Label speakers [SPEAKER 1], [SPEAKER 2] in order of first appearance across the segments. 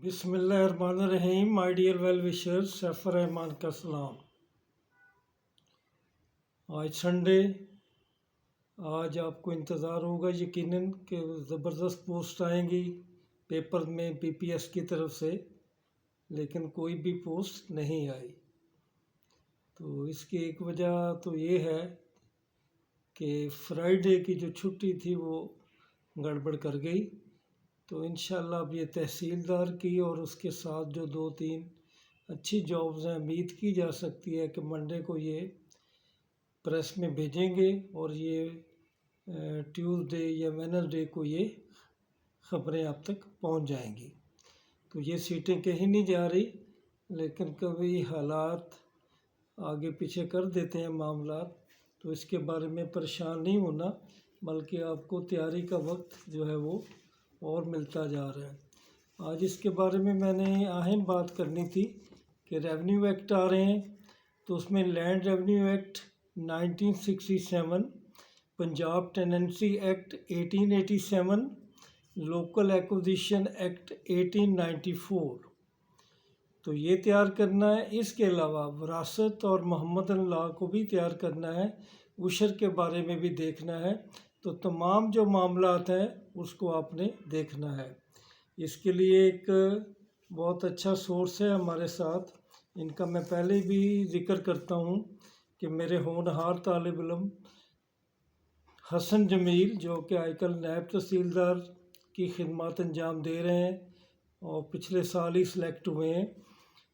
[SPEAKER 1] बिस्मिल्लाहिर्रहमानिर्रहीम। My dear well wishers, Saifur Rahman का सलाम। आज संडे, आज आपको इंतज़ार होगा यकीनन कि ज़बरदस्त पोस्ट आएंगी पेपर में पीपीएस की तरफ से, लेकिन कोई भी पोस्ट नहीं आई। तो इसकी एक वजह तो ये है कि फ्राइडे की जो छुट्टी थी वो गड़बड़ कर गई। तो इंशाल्लाह अब ये तहसीलदार की और उसके साथ जो 2-3 अच्छी जॉब्स हैं, उम्मीद की जा सकती है कि मंडे को ये प्रेस में भेजेंगे और ये ट्यूसडे या वेडनेसडे को ये ख़बरें आप तक पहुंच जाएंगी। तो ये सीटें कहीं नहीं जा रही, लेकिन कभी हालात आगे पीछे कर देते हैं मामला। तो इसके बारे में परेशान नहीं होना, बल्कि आपको तैयारी का वक्त जो है वो और मिलता जा रहा है। आज इसके बारे में मैंने अहम बात करनी थी कि रेवेन्यू एक्ट आ रहे हैं। तो उसमें land revenue act 1967, Punjab tenancy act 1887, local acquisition act 1894, तो ये तैयार करना है। इसके अलावा विरासत और मोहम्मदन लॉ को भी तैयार करना है, उशर के बारे में भी देखना है। तो तमाम जो मामलात हैं उसको आपने देखना है। इसके लिए एक बहुत अच्छा सोर्स है हमारे साथ, इनका मैं पहले भी जिक्र करता हूँ कि मेरे होनहार तालिब इल्म हसन जमील, जो कि आजकल नायब तहसीलदार की खिदमत अंजाम दे रहे हैं और पिछले साल ही सिलेक्ट हुए हैं,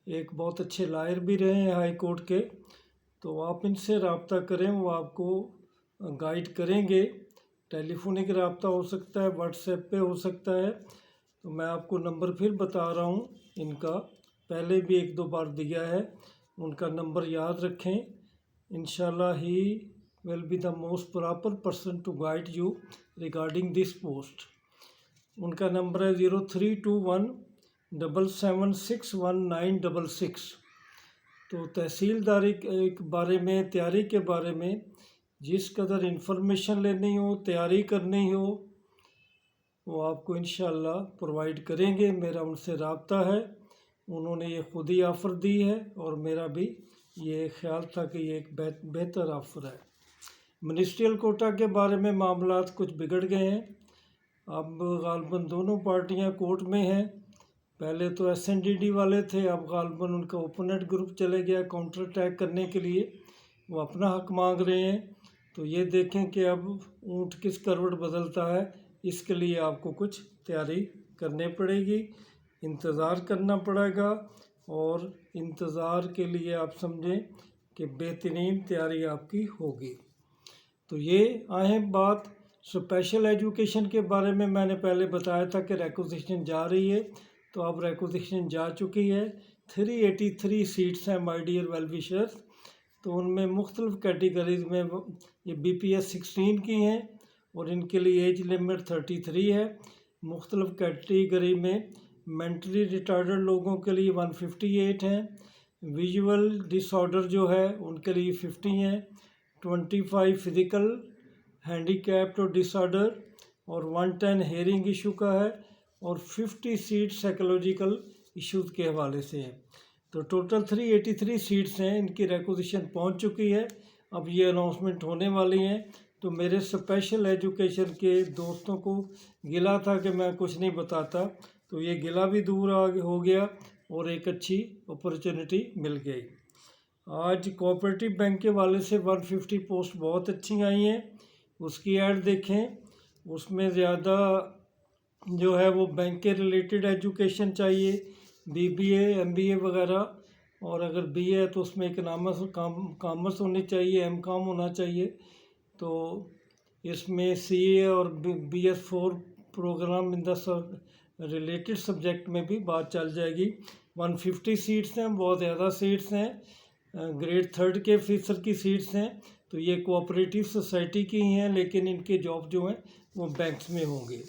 [SPEAKER 1] एक बहुत अच्छे लायर भी रहे हैं हाई कोर्ट के। तो आप इनसे रब्ता करें, वो आपको गाइड करेंगे। टेलीफोनिक रब्ता हो सकता है, व्हाट्सएप पे हो सकता है। तो मैं आपको नंबर फिर बता रहा हूँ इनका, पहले भी 1-2 बार दिया है। उनका नंबर याद रखें। इंशाल्लाह he will be the most proper person to guide you regarding this post. उनका नंबर है 0321776196। तो तहसीलदारी के बारे में, तैयारी के बारे में जिस कदर इन्फॉर्मेशन लेनी हो, तैयारी करनी हो, वो आपको इंशाल्लाह प्रोवाइड करेंगे। मेरा उनसे रब्ता है, उन्होंने ये ख़ुद ही ऑफ़र दी है और मेरा भी ये ख्याल था कि ये एक बेहतर ऑफ़र है। मिनिस्ट्रियल कोटा के बारे में मामलात कुछ बिगड़ गए हैं। अब गालबन दोनों पार्टियां कोर्ट में हैं। पहले तो SNDD वाले थे, अब गालबन उनका ओपोनेंट ग्रुप चले गया काउंटर अटैक करने के लिए, वो अपना हक मांग रहे हैं। तो ये देखें कि अब ऊँट किस करवट बदलता है, इसके लिए आपको कुछ तैयारी करनी पड़ेगी, इंतज़ार करना पड़ेगा। और इंतज़ार के लिए आप समझें कि बेहतरीन तैयारी आपकी होगी। तो ये अहम बात स्पेशल एजुकेशन के बारे में मैंने पहले बताया था कि रिक्वेजिशन जा रही है। तो अब रिक्वेजिशन जा चुकी है। 383 सीट्स हैं माय डियर वेल विशर्स। तो उनमें मुख्तलिफ़ कैटेगरीज़ में ये BPS 16 की हैं और इनके लिए एज लिमिट 33 है। मुख्तलिफ़ कैटेगरी में मेंटली रिटार्डेड लोगों के लिए 158 हैं, विजुअल डिसऑर्डर जो है उनके लिए 50 हैं, 25 फिज़िकल हैंडीकैप्ड और डिसऑर्डर और 110 हेयरिंग इशू का है और 50 सीट साइकोलॉजिकल इश्यूज़ के हवाले से है। तो टोटल 383 सीट्स हैं, इनकी रिक्वेजिशन पहुंच चुकी है। अब ये अनाउंसमेंट होने वाली हैं। तो मेरे स्पेशल एजुकेशन के दोस्तों को गिला था कि मैं कुछ नहीं बताता, तो ये गिला भी दूर हो गया और एक अच्छी अपॉर्चुनिटी मिल गई। आज कोऑपरेटिव बैंक के वाले से 150 पोस्ट बहुत अच्छी आई हैं, उसकी ऐड देखें। उसमें ज़्यादा जो है वो बैंक के रिलेटेड एजुकेशन चाहिए, BBA MBA वगैरह, और अगर BA है तो उसमें कॉमर्स होनी चाहिए, MCOM होना चाहिए। तो इसमें CA और BS4 programme in the related subject में भी बात चल जाएगी। 150 सीट्स हैं, बहुत ज़्यादा सीट्स हैं, ग्रेड 3 के ऑफिसर की सीट्स हैं। तो ये कोऑपरेटिव सोसाइटी की हैं, लेकिन इनके जॉब जो हैं वो बैंक्स में होंगे।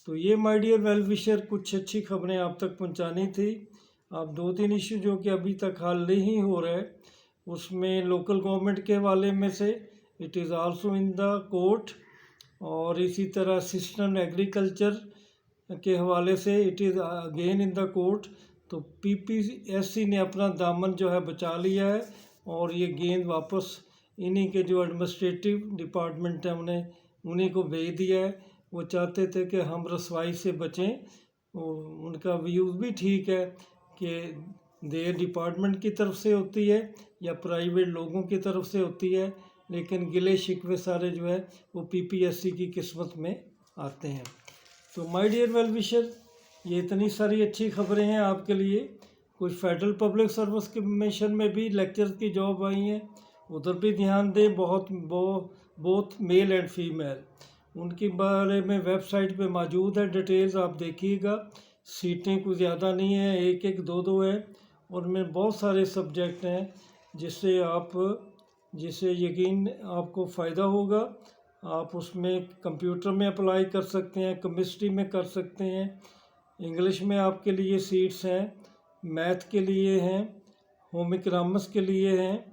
[SPEAKER 1] तो ये माय डियर वेल विशर कुछ अच्छी खबरें आप तक पहुंचानी थी। अब 2-3 इशू जो कि अभी तक हल नहीं हो रहे, उसमें लोकल गवर्नमेंट के वाले में से it is also in the court, और इसी तरह असिस्टेंट एग्रीकल्चर के हवाले से it is again in the court. तो PPSC ने अपना दामन जो है बचा लिया है और ये गेंद वापस इन्हीं के जो एडमिनिस्ट्रेटिव डिपार्टमेंट है उन्हीं को भेज दिया है। वो चाहते थे कि हम रसवाई से बचें। उनका व्यूज़ भी ठीक है कि देर डिपार्टमेंट की तरफ से होती है या प्राइवेट लोगों की तरफ से होती है, लेकिन गिले शिकवे सारे जो है वो PPSC की किस्मत में आते हैं। तो माय डियर वेल विशर, ये इतनी सारी अच्छी खबरें हैं आपके लिए। कुछ फेडरल पब्लिक सर्विस कमीशन में भी लेक्चर की जॉब आई हैं, उधर भी ध्यान दें। बोथ मेल एंड फीमेल, उनके बारे में वेबसाइट पे मौजूद है, डिटेल्स आप देखिएगा। सीटें कुछ ज़्यादा नहीं है, एक एक दो दो है और उनमें बहुत सारे सब्जेक्ट हैं जिससे यकीन आपको फ़ायदा होगा। आप उसमें कंप्यूटर में अप्लाई कर सकते हैं, केमिस्ट्री में कर सकते हैं, इंग्लिश में आपके लिए सीट्स हैं, मैथ के लिए हैं, होम इकोनॉमिक्स के लिए हैं,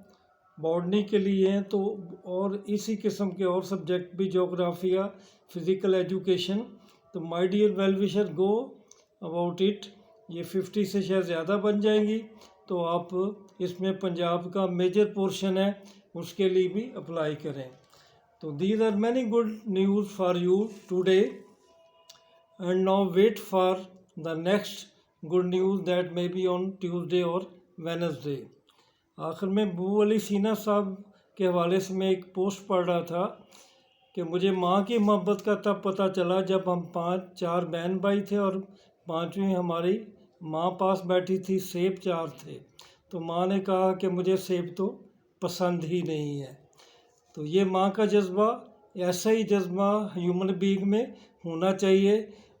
[SPEAKER 1] बॉटनी के लिए हैं। तो और इसी किस्म के और सब्जेक्ट भी, जोग्राफिया, फिज़िकल एजुकेशन। तो my dear well wisher, go about it. ये 50 से शायद ज़्यादा बन जाएंगी, तो आप इसमें पंजाब का मेजर पोर्शन है उसके लिए भी अप्लाई करें। तो these are many good news for you today, and now wait for the next good news that may be on Tuesday और वेडनेसडे। आखिर में बू अली सीना साहब के हवाले से मैं एक पोस्ट पढ़ रहा था कि मुझे माँ की मोहब्बत का तब पता चला जब हम 4 बहन भाई थे और 5वीं हमारी माँ पास बैठी थी, सेब 4 थे। तो माँ ने कहा कि मुझे सेब तो पसंद ही नहीं है। तो ये माँ का जज्बा, ऐसा ही जज्बा ह्यूमन बीइंग में होना चाहिए।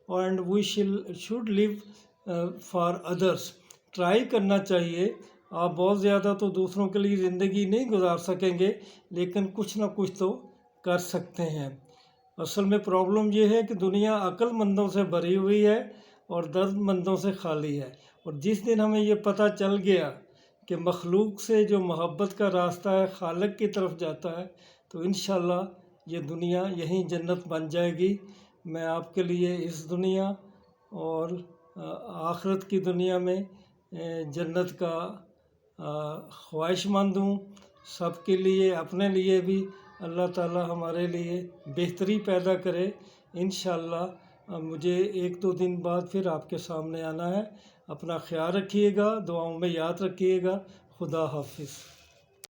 [SPEAKER 1] And we should live for others, try करना चाहिए। आप बहुत ज़्यादा तो दूसरों के लिए ज़िंदगी नहीं गुजार सकेंगे, लेकिन कुछ ना कुछ तो कर सकते हैं। असल में प्रॉब्लम ये है कि दुनिया अक्लमंदों से भरी हुई है और दर्दमंदों से खाली है। और जिस दिन हमें ये पता चल गया कि मखलूक से जो मोहब्बत का रास्ता है खालिक की तरफ जाता है, तो इंशाल्लाह ये दुनिया यहीं जन्नत बन जाएगी। मैं आपके लिए इस दुनिया और आखिरत की दुनिया में जन्नत का ख्वाहिशमंद हूँ। सबके लिए, अपने लिए भी अल्लाह ताला हमारे लिए बेहतरी पैदा करे। इंशाल्लाह मुझे 1-2 दिन बाद फिर आपके सामने आना है। अपना ख्याल रखिएगा, दुआओं में याद रखिएगा। खुदा हाफिज़।